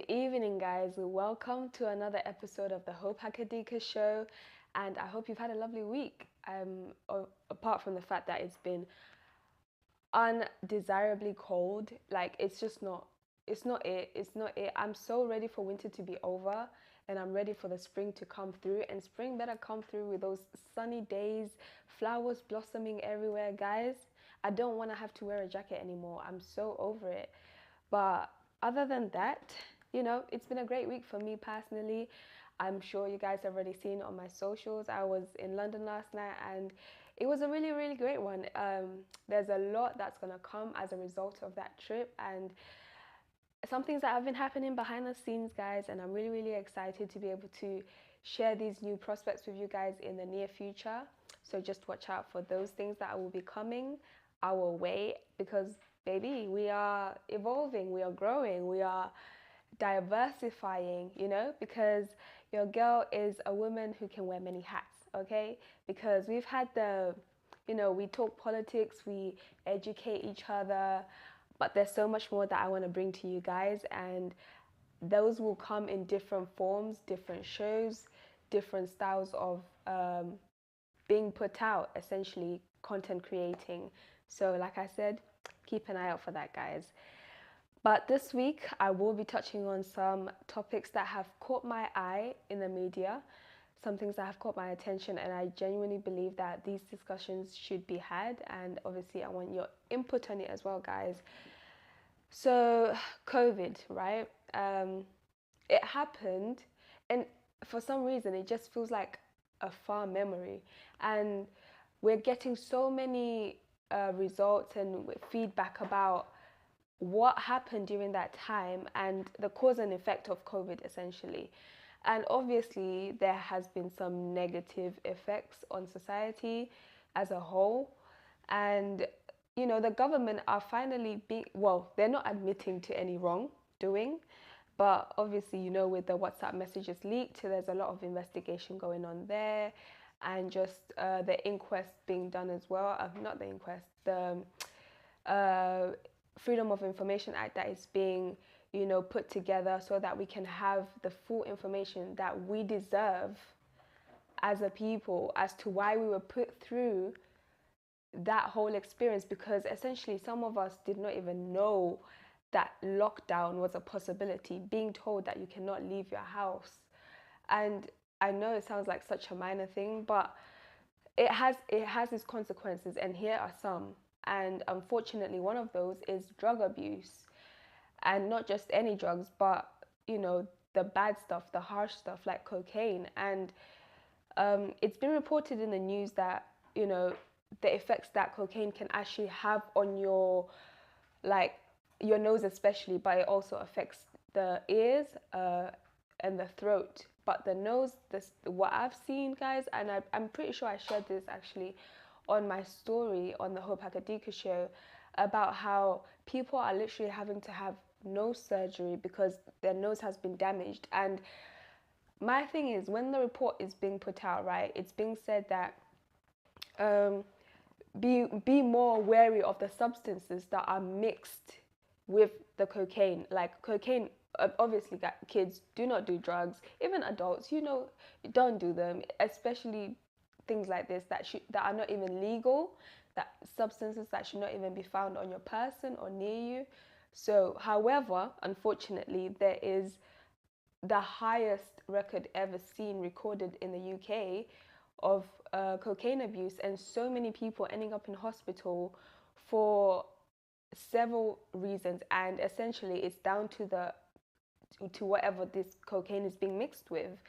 evening, guys. Welcome to another episode of the Hope Akedika show, and I hope you've had a lovely week. Apart from the fact that it's been undesirably cold, like it's not it. I'm so ready for winter to be over, and I'm ready for the spring to come through. And spring better come through with those sunny days, flowers blossoming everywhere, guys. I don't want to have to wear a jacket anymore. I'm so over it. But other than that, it's been a great week for me personally. I'm sure you guys have already seen on my socials. I was in London last night and it was a really, really great one. There's a lot that's going to come as a result of that trip, and some things that have been happening behind the scenes, guys. And I'm really, really excited to be able to share these new prospects with you guys in the near future. So just watch out for those things that will be coming our way, because baby, we are evolving, we are growing, we are diversifying, because your girl is a woman who can wear many hats, okay? Because we've had we talk politics, we educate each other, but there's so much more that I want to bring to you guys, and those will come in different forms, different shows, different styles of being put out, essentially content creating. So like I said, keep an eye out for that, guys. But this week I will be touching on some topics that have caught my eye in the media, some things that have caught my attention, and I genuinely believe that these discussions should be had, and obviously I want your input on it as well, guys. So COVID, right? It happened, and for some reason it just feels like a far memory, and we're getting so many results and feedback about what happened during that time and the cause and effect of COVID, essentially. And obviously there has been some negative effects on society as a whole, and the government are finally being, well, they're not admitting to any wrongdoing, but obviously, with the WhatsApp messages leaked, there's a lot of investigation going on there, and just the inquest being done as well. Not the inquest, the Freedom of Information Act that is being, put together so that we can have the full information that we deserve as a people as to why we were put through that whole experience, because essentially some of us did not even know that lockdown was a possibility, being told that you cannot leave your house. And I know it sounds like such a minor thing, but it has its consequences, and here are some. And unfortunately, one of those is drug abuse, and not just any drugs, but the bad stuff, the harsh stuff like cocaine. And it's been reported in the news that the effects that cocaine can actually have on like your nose especially, but it also affects the ears and the throat. But the nose, what I've seen, guys, and I'm pretty sure I shared this actually on my story on the Hope Akedika show, about how people are literally having to have nose surgery because their nose has been damaged. And my thing is, when the report is being put out, right, it's being said that um, be more wary of the substances that are mixed with the cocaine. Like cocaine, obviously, kids do not do drugs. Even adults, don't do them. Especially things like this that are not even legal. That substances that should not even be found on your person or near you. So, however, unfortunately, there is the highest record ever seen recorded in the UK of cocaine abuse, and so many people ending up in hospital for several reasons. And essentially it's down to whatever this cocaine is being mixed with.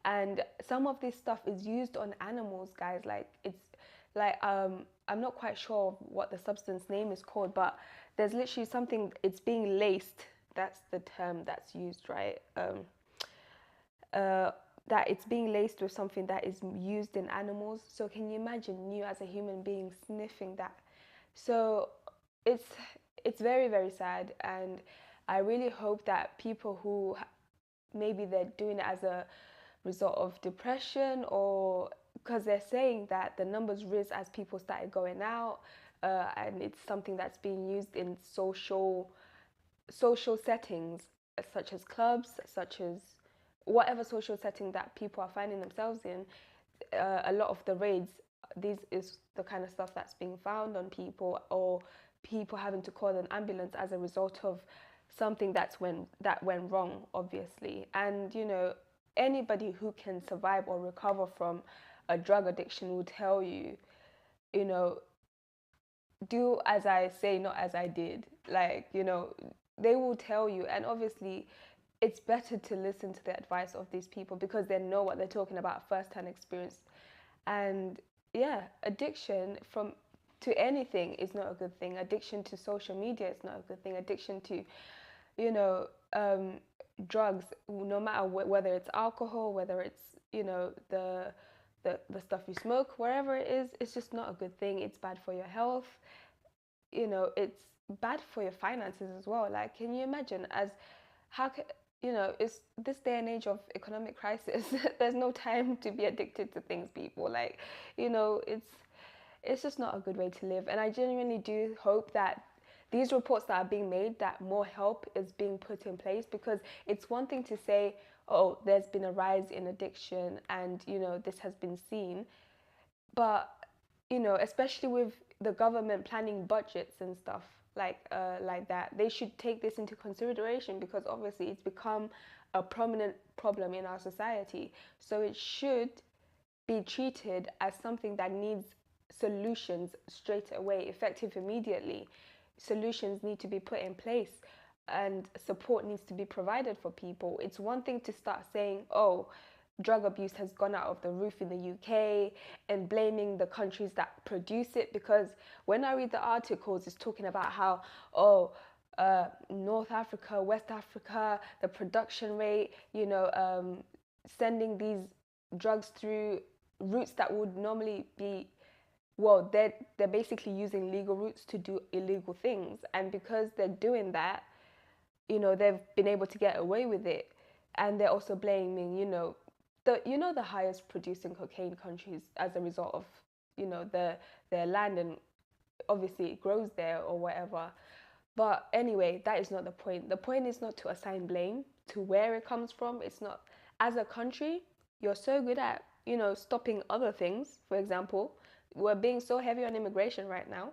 And some of this stuff is used on animals, guys. Like it's like I'm not quite sure what the substance name is called, but there's literally something, it's being laced, that's the term that's used, right? That it's being laced with something that is used in animals. So can you imagine you as a human being sniffing that? So it's it's very, very sad, and I really hope that people who maybe they're doing it as a result of depression, or because they're saying that the numbers rose as people started going out, and it's something that's being used in social settings, such as clubs, such as whatever social setting that people are finding themselves in, a lot of the raids, this is the kind of stuff that's being found on people, or people having to call an ambulance as a result of something that went wrong, obviously. And anybody who can survive or recover from a drug addiction will tell you, you know, do as I say, not as I did. Like, they will tell you. And obviously, it's better to listen to the advice of these people because they know what they're talking about, first-hand experience. And yeah, addiction to anything is not a good thing. Addiction to social media is not a good thing. Addiction to, you know, um, drugs, no matter whether it's alcohol, whether it's, the stuff you smoke, wherever it is, it's just not a good thing. It's bad for your health. It's bad for your finances as well. Like, can you imagine how can, it's this day and age of economic crisis. There's no time to be addicted to things, people. Like, it's just not a good way to live. And I genuinely do hope that these reports that are being made, that more help is being put in place, because it's one thing to say, oh, there's been a rise in addiction and, this has been seen. But, especially with the government planning budgets and stuff like that, they should take this into consideration, because obviously it's become a prominent problem in our society. So it should be treated as something that needs solutions straight away, effective immediately. Solutions need to be put in place and support needs to be provided for people. It's one thing to start saying, oh, drug abuse has gone out of the roof in the UK, and blaming the countries that produce it, because when I read the articles, it's talking about how, oh, North Africa, West Africa, the production rate, sending these drugs through routes that would normally be, well, they're basically using legal routes to do illegal things, and because they're doing that, they've been able to get away with it. And they're also blaming, the highest producing cocaine countries as a result of, their land, and obviously it grows there or whatever. But anyway, that is not the point. The point is not to assign blame to where it comes from. It's not, as a country, you're so good at, stopping other things. For example, we're being so heavy on immigration right now,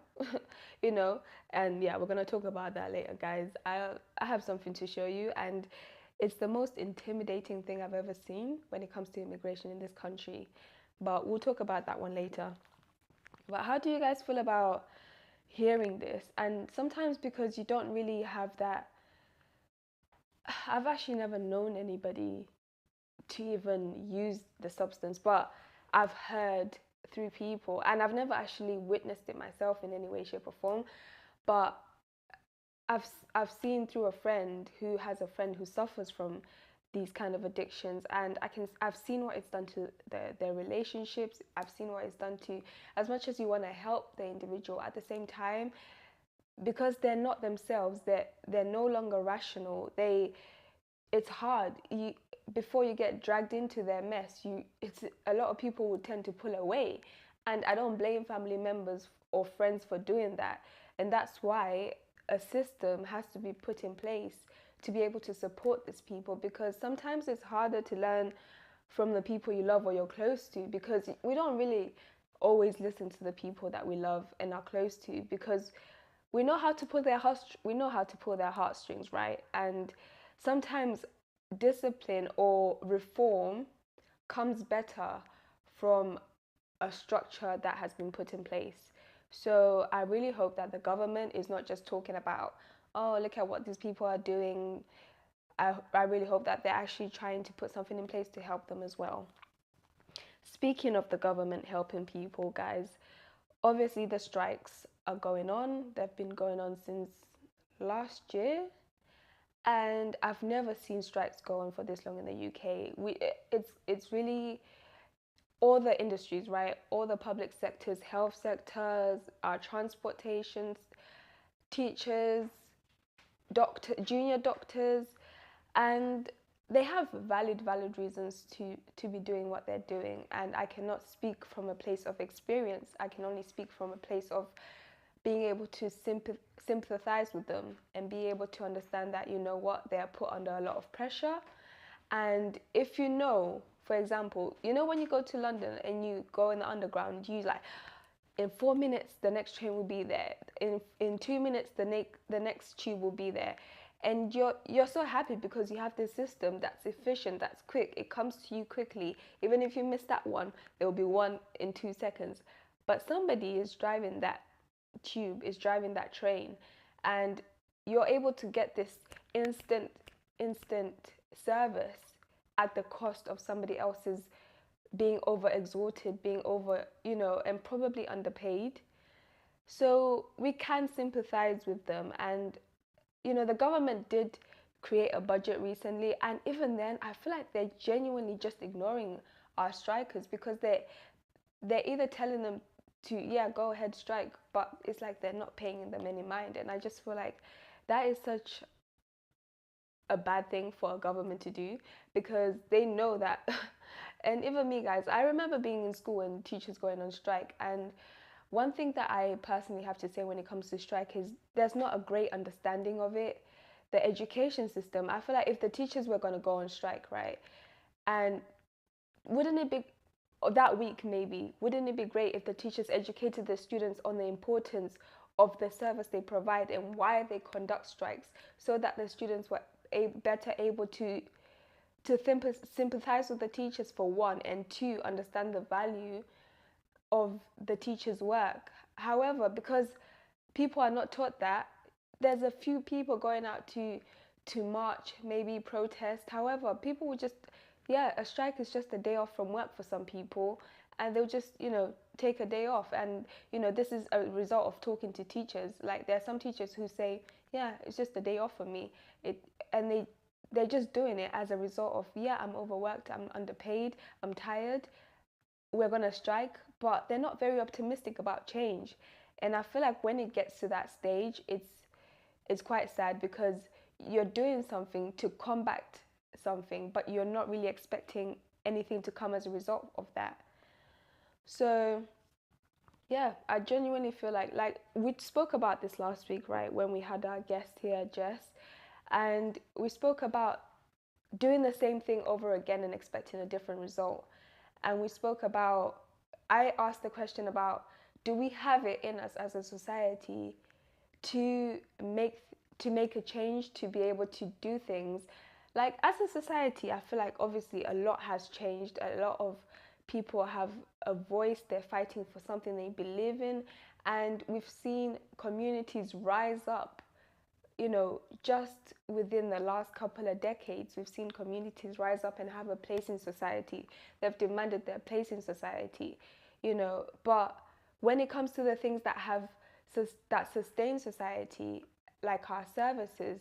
you know, and yeah, we're going to talk about that later, guys. I have something to show you, and it's the most intimidating thing I've ever seen when it comes to immigration in this country. But we'll talk about that one later. But how do you guys feel about hearing this? And sometimes, because you don't really have that, I've actually never known anybody to even use the substance, but I've heard through people, and I've never actually witnessed it myself in any way, shape, or form. But I've seen through a friend who has a friend who suffers from these kind of addictions, and I've seen what it's done to their relationships. I've seen what it's done to, as much as you want to help the individual, at the same time, because they're not themselves, they're no longer rational. It's hard. Before you get dragged into their mess, it's a lot of people would tend to pull away, and I don't blame family members or friends for doing that. And that's why a system has to be put in place to be able to support these people, because sometimes it's harder to learn from the people you love or you're close to, because we don't really always listen to the people that we love and are close to, because we know how to pull their heartstrings, right? And sometimes discipline or reform comes better from a structure that has been put in place. So I really hope that the government is not just talking about, oh, look at what these people are doing. I really hope that they're actually trying to put something in place to help them as well. Speaking of the government helping people, guys, obviously the strikes are going on. They've been going on since last year, and I've never seen strikes go on for this long in the UK. It's really all the industries, right? All the public sectors, health sectors, our transportations, teachers, junior doctors, and they have valid reasons to be doing what they're doing. And I cannot speak from a place of experience. I can only speak from a place of being able to sympathize with them and be able to understand that, you know what, they are put under a lot of pressure. And if you know, for example, you know when you go to London and you go in the underground, you like, in 4 minutes the next train will be there. In 2 minutes the next tube will be there. And you're so happy because you have this system that's efficient, that's quick. It comes to you quickly. Even if you miss that one, there will be one in 2 seconds. But somebody is driving that tube, is driving that train, and you're able to get this instant instant service at the cost of somebody else's being over exhausted, being over, and probably underpaid. So we can sympathize with them. And, the government did create a budget recently. And even then, I feel like they're genuinely just ignoring our strikers because they're either telling them to, yeah, go ahead, strike, but it's like they're not paying them any mind. And I just feel like that is such a bad thing for a government to do because they know that. And even me, guys, I remember being in school and teachers going on strike. And one thing that I personally have to say when it comes to strike is there's not a great understanding of it. The education system, I feel like if the teachers were going to go on strike, right, and wouldn't it be that week maybe, wouldn't it be great if the teachers educated the students on the importance of the service they provide and why they conduct strikes, so that the students were better able to sympathize with the teachers for one, and two, understand the value of the teacher's work. However, because people are not taught that, there's a few people going out to march, maybe protest. However, people will just, yeah, a strike is just a day off from work for some people, and they'll just, take a day off. And, this is a result of talking to teachers. Like, there are some teachers who say, yeah, it's just a day off for me. And they're just doing it as a result of, yeah, I'm overworked, I'm underpaid, I'm tired, we're going to strike. But they're not very optimistic about change. And I feel like when it gets to that stage, it's quite sad because you're doing something to combat something, but you're not really expecting anything to come as a result of that. So yeah, I genuinely feel like we spoke about this last week, right, when we had our guest here, Jess, and we spoke about doing the same thing over again and expecting a different result. And we spoke about, I asked the question about, do we have it in us as a society to make a change, to be able to do things? Like, as a society, I feel like obviously a lot has changed. A lot of people have a voice, they're fighting for something they believe in, and we've seen communities rise up. Just within the last couple of decades, we've seen communities rise up and have a place in society. They've demanded their place in society, But when it comes to the things that sustain society, like our services,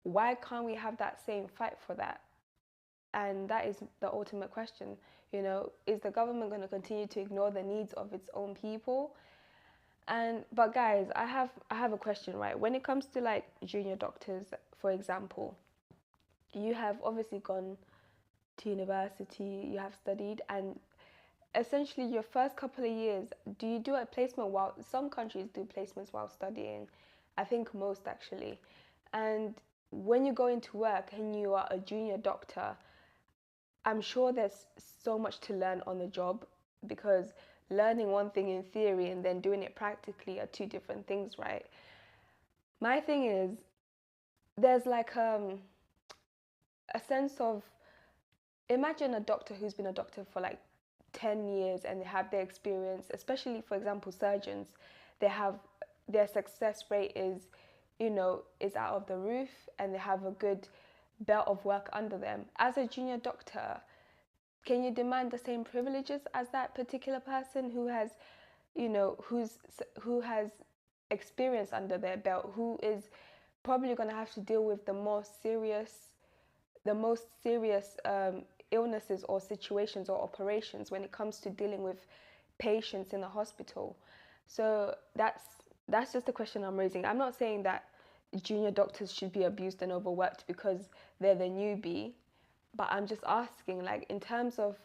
why can't we have that same fight for that? And that is the ultimate question. Is the government going to continue to ignore the needs of its own people? But guys, I have a question, right? When it comes to like junior doctors, for example, you have obviously gone to university, you have studied, and essentially your first couple of years, do you do a placement while some countries do placements while studying? I think most actually. And when you go into work and you are a junior doctor, I'm sure there's so much to learn on the job, because learning one thing in theory and then doing it practically are two different things, right? My thing is, there's like a sense of, imagine a doctor who's been a doctor for like 10 years and they have their experience, especially for example surgeons, they have their success rate is out of the roof, and they have a good belt of work under them. As a junior doctor, can you demand the same privileges as that particular person who has, who has experience under their belt, who is probably going to have to deal with the most serious illnesses or situations or operations when it comes to dealing with patients in the hospital? So that's just the question I'm raising. I'm not saying that junior doctors should be abused and overworked because they're the newbie, but I'm just asking, like, in terms of,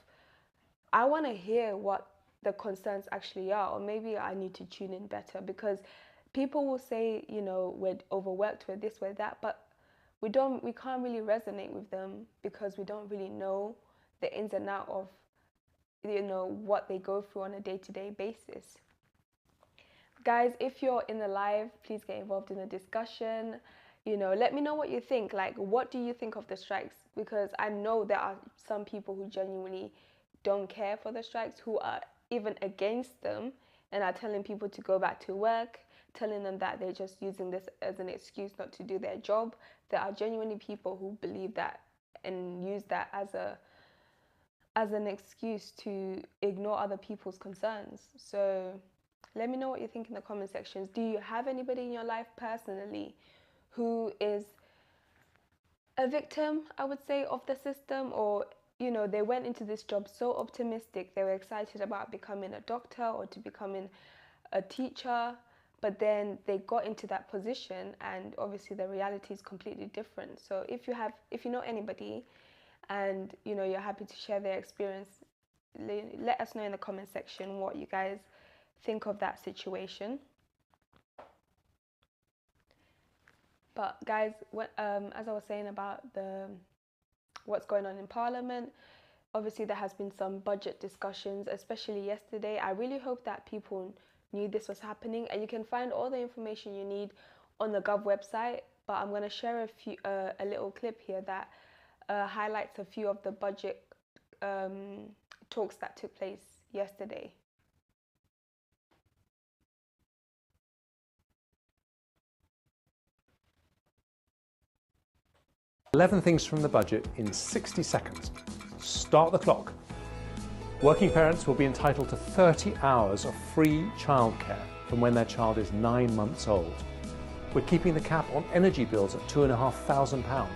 I want to hear what the concerns actually are, or maybe I need to tune in better, because People will say, you know, we're overworked, we're this, we're that, but we can't really resonate with them because we don't really know the ins and out of, you know, what they go through on a day-to-day basis. Guys, if you're in the live, please get involved in the discussion. You know, let me know what you think. Like, what do you think of the strikes? Because I know there are some people who genuinely don't care for the strikes, who are even against them and are telling people to go back to work, telling them that they're just using this as an excuse not to do their job. There are genuinely people who believe that and use that as an excuse to ignore other people's concerns. So let me know what you think in the comment sections. Do you have anybody in your life personally who is a victim, I would say, of the system? Or, you know, they went into this job so optimistic, they were excited about becoming a doctor or to becoming a teacher, but then they got into that position and obviously the reality is completely different. So if you know anybody and, you know, you're happy to share their experience, let us know in the comment section what you guys think of that situation. But guys, as I was saying about what's going on in Parliament, obviously there has been some budget discussions, especially yesterday. I really hope that people knew this was happening, and you can find all the information you need on the Gov website. But I'm going to share a little clip here that highlights a few of the budget talks that took place yesterday. 11 things from the budget in 60 seconds. Start the clock. Working parents will be entitled to 30 hours of free childcare from when their child is 9 months old. We're keeping the cap on energy bills at £2,500.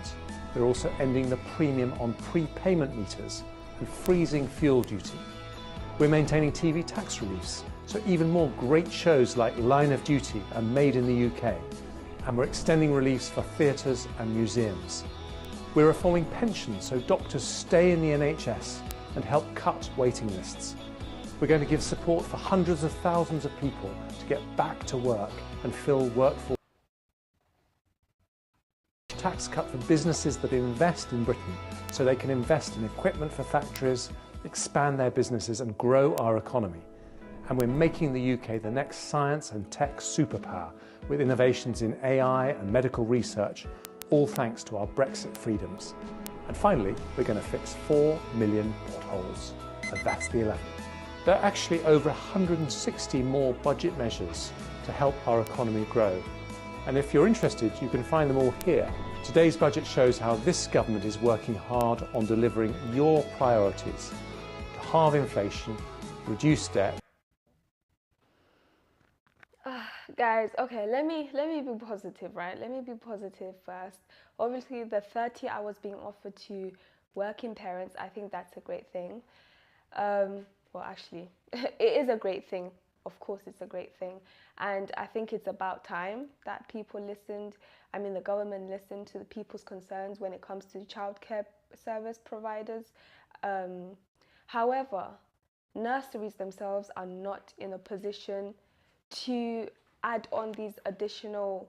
We're also ending the premium on prepayment meters and freezing fuel duty. We're maintaining TV tax reliefs, so even more great shows like Line of Duty are made in the UK. And we're extending reliefs for theatres and museums. We're reforming pensions so doctors stay in the NHS and help cut waiting lists. We're going to give support for hundreds of thousands of people to get back to work and fill workforce. Tax cut for businesses that invest in Britain so they can invest in equipment for factories, expand their businesses and grow our economy. And we're making the UK the next science and tech superpower with innovations in AI and medical research, all thanks to our Brexit freedoms. And finally, we're going to fix 4 million potholes. And that's the 11th. There are actually over 160 more budget measures to help our economy grow. And if you're interested, you can find them all here. Today's budget shows how this government is working hard on delivering your priorities to halve inflation, reduce debt. Guys, okay, let me be positive, right? Let me be positive first. Obviously, the 30 hours being offered to working parents, I think that's a great thing. Well, actually, it is a great thing. Of course, it's a great thing. And I think it's about time that people listened. I mean, the government listened to the people's concerns when it comes to childcare service providers. However, nurseries themselves are not in a position to add on these additional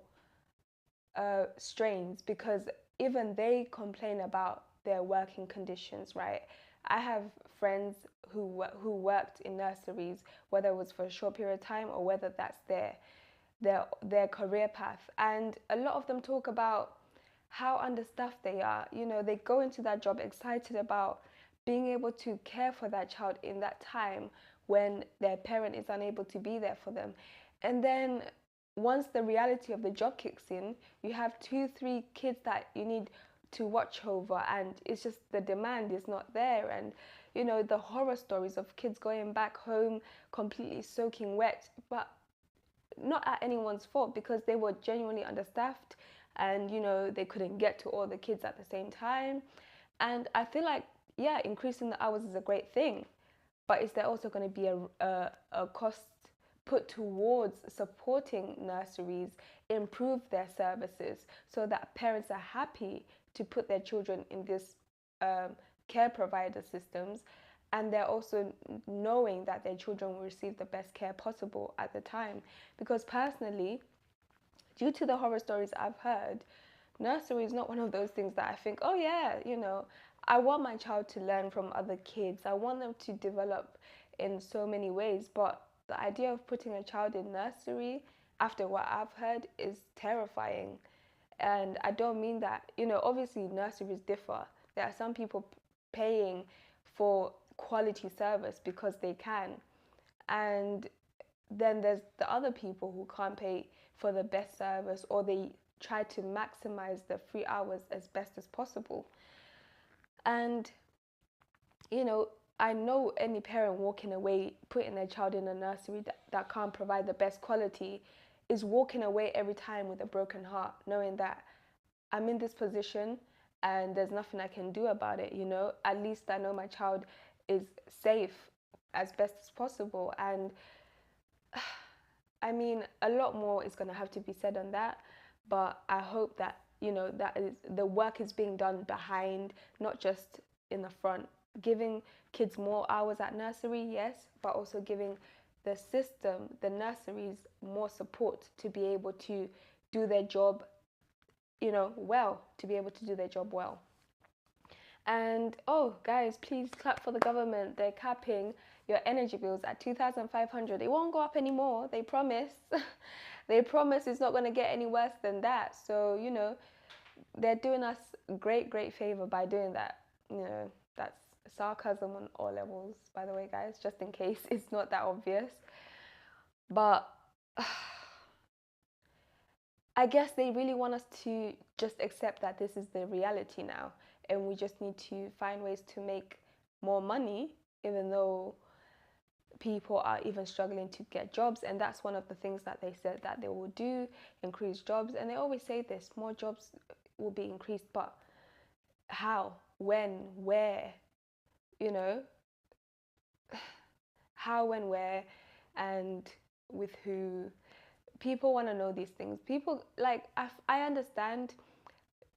strains, because even they complain about their working conditions, right? I have friends who worked in nurseries, whether it was for a short period of time or whether that's their career path, and a lot of them talk about how understaffed they are. You know, they go into that job excited about being able to care for that child in that time when their parent is unable to be there for them. And then once the reality of the job kicks in, you have 2-3 kids that you need to watch over, and it's just the demand is not there. And you know, the horror stories of kids going back home completely soaking wet, but not at anyone's fault, because they were genuinely understaffed and, you know, they couldn't get to all the kids at the same time. And I feel like, yeah, increasing the hours is a great thing, but is there also going to be a cost put towards supporting nurseries, improve their services so that parents are happy to put their children in this care provider systems, and they're also knowing that their children will receive the best care possible at the time? Because personally, Due to the horror stories I've heard, nursery is not one of those things that I think, oh yeah, I want my child to learn from other kids. I want them to develop in so many ways. But the idea of putting a child in nursery, after what I've heard, is terrifying. And I don't mean that, obviously nurseries differ. There are some people paying for quality service because they can. And then there's the other people who can't pay for the best service, or they try to maximize the 3 hours as best as possible. And I know any parent walking away, putting their child in a nursery that can't provide the best quality, is walking away every time with a broken heart, knowing that I'm in this position and there's nothing I can do about it. At least I know my child is safe as best as possible. And I mean, a lot more is going to have to be said on that, but I hope that, that is, the work is being done behind, not just in the front. Giving kids more hours at nursery, yes, but also giving the system, the nurseries, more support to be able to do their job, well, to be able to do their job well. And oh, guys, please clap for the government. They're capping your energy bills at 2,500. It won't go up anymore. They promise. They promise it's not going to get any worse than that. So, they're doing us a great, great favor by doing that. That's sarcasm on all levels, by the way, guys, just in case it's not that obvious. But I guess they really want us to just accept that this is the reality now, and we just need to find ways to make more money, even though people are even struggling to get jobs. And that's one of the things that they said that they will do, increase jobs. And they always say this, more jobs will be increased, but how, when, where, how, when, where, and with who? People want to know these things. People, like, I understand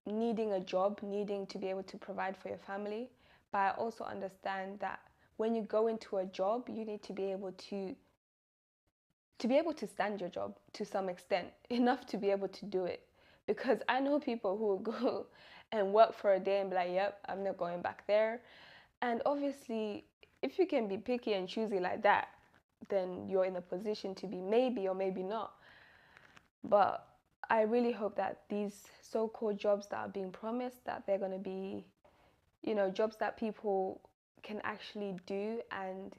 needing a job, needing to be able to provide for your family, but I also understand that when you go into a job, you need to be able to stand your job to some extent, enough to be able to do it. Because I know people who will go and work for a day and be like, yep, I'm not going back there. And obviously, if you can be picky and choosy like that, then you're in a position to be maybe or maybe not. But I really hope that these so-called jobs that are being promised, that they're going to be, jobs that people can actually do and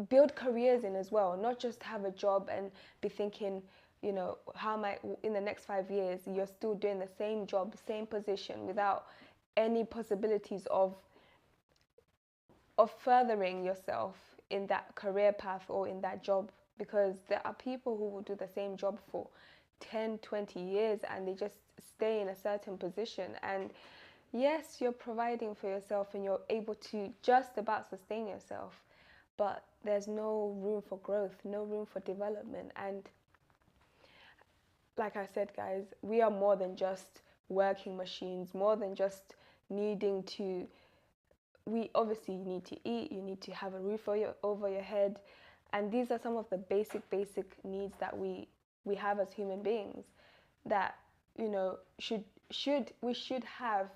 build careers in as well, not just have a job and be thinking, how am I in the next 5 years? You're still doing the same job, same position, without any possibilities of furthering yourself in that career path or in that job. Because there are people who will do the same job for 10, 20 years and they just stay in a certain position. And yes, you're providing for yourself and you're able to just about sustain yourself, but there's no room for growth, no room for development. And like I said, guys, we are more than just working machines, more than just needing to, we obviously need to eat, you need to have a roof over your head. And these are some of the basic needs that we have as human beings that, we should have,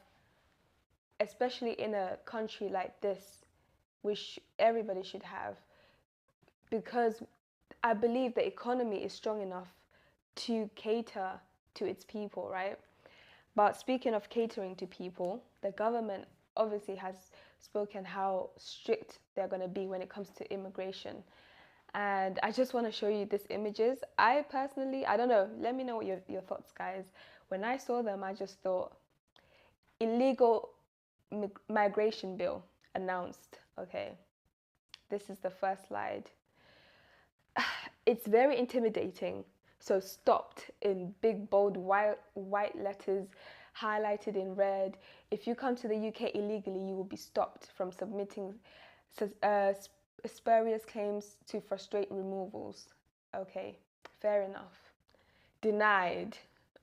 especially in a country like this, everybody should have, because I believe the economy is strong enough to cater to its people, right? But speaking of catering to people, the government obviously has spoken how strict they're going to be when it comes to immigration. And I just want to show you these images. I personally, I don't know, let me know what your thoughts, guys. When I saw them, I just thought, illegal migration bill announced. Okay, this is the first slide. It's very intimidating. So stopped in big, bold, white letters, highlighted in red. If you come to the UK illegally, you will be stopped from submitting spurious claims to frustrate removals. Okay, fair enough. Denied.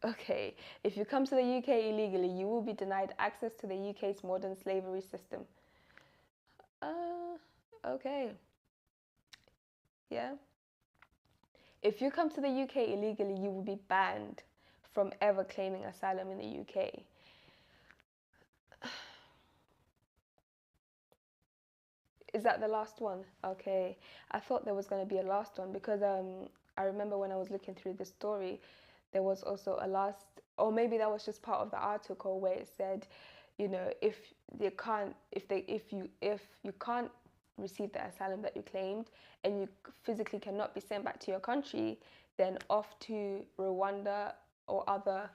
Okay, if you come to the UK illegally, you will be denied access to the UK's modern slavery system. Okay. Yeah. if you come to the UK illegally, you will be banned from ever claiming asylum in the UK. Is that the last one? Okay. I thought there was going to be a last one because I remember when I was looking through the story, there was also a last, or maybe that was just part of the article where it said, you know, if you can't receive the asylum that you claimed and you physically cannot be sent back to your country, then off to Rwanda or other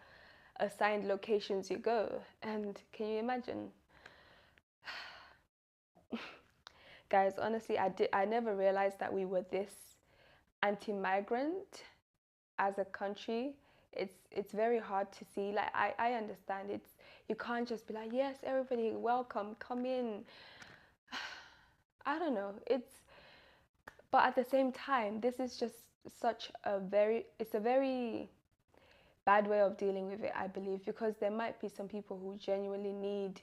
assigned locations you go. And can you imagine? Guys, honestly, I never realized that we were this anti-migrant as a country. It's very hard to see. Like I understand it's, you can't just be like, yes, everybody welcome, come in. I don't know. But at the same time, this is just such a it's a very bad way of dealing with it, I believe, because there might be some people who genuinely need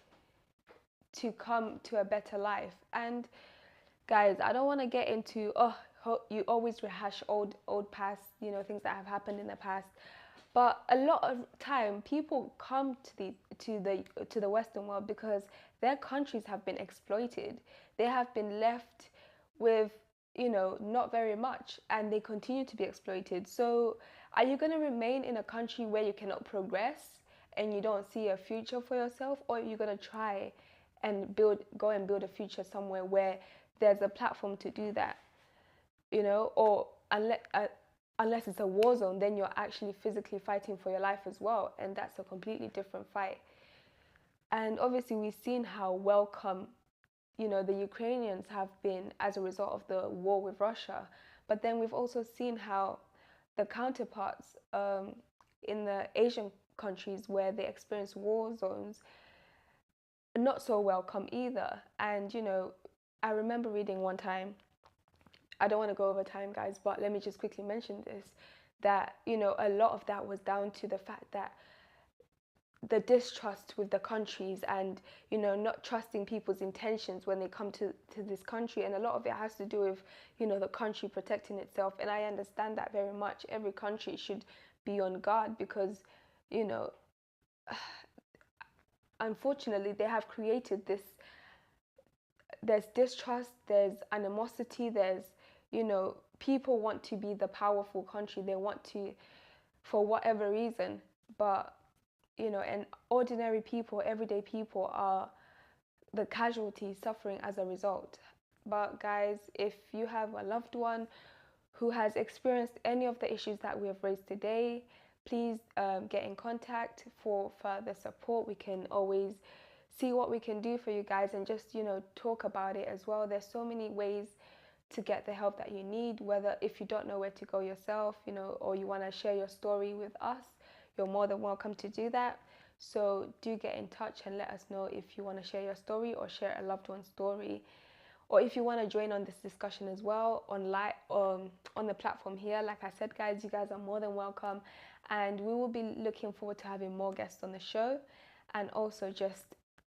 to come to a better life. And guys, I don't want to get into, you always rehash old past, you know, things that have happened in the past. But a lot of time people come to the Western world because their countries have been exploited. They have been left with, you know, not very much, and they continue to be exploited. So are you going to remain in a country where you cannot progress and you don't see a future for yourself, or are you going to try and go and build a future somewhere where there's a platform to do that, you know? Or unless it's a war zone, then you're actually physically fighting for your life as well, and that's a completely different fight. And obviously we've seen how welcome, you know, the Ukrainians have been as a result of the war with Russia. But then we've also seen how the counterparts in the Asian countries where they experience war zones, not so welcome either. And, you know, I remember reading one time, I don't want to go over time, guys, but let me just quickly mention this, that, you know, a lot of that was down to the fact that the distrust with the countries and, you know, not trusting people's intentions when they come to this country. And a lot of it has to do with, you know, the country protecting itself. And I understand that very much. Every country should be on guard because, you know, unfortunately, they have created this, there's distrust, there's animosity, there's, you know, people want to be the powerful country. They want to, for whatever reason, but, you know, and ordinary people, everyday people are the casualties suffering as a result. But guys, if you have a loved one who has experienced any of the issues that we have raised today, please get in contact for further support. We can always see what we can do for you guys and just, you know, talk about it as well. There's so many ways to get the help that you need, whether if you don't know where to go yourself, you know, or you want to share your story with us, you're more than welcome to do that. So do get in touch and let us know if you want to share your story or share a loved one's story, or if you want to join on this discussion as well on the platform here. Like I said, guys, you guys are more than welcome, and we will be looking forward to having more guests on the show, and also just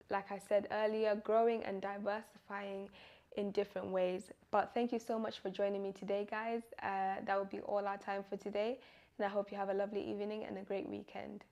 like I said earlier, growing and diversifying in different ways. But thank you so much for joining me today, guys. That will be all our time for today, and I hope you have a lovely evening and a great weekend.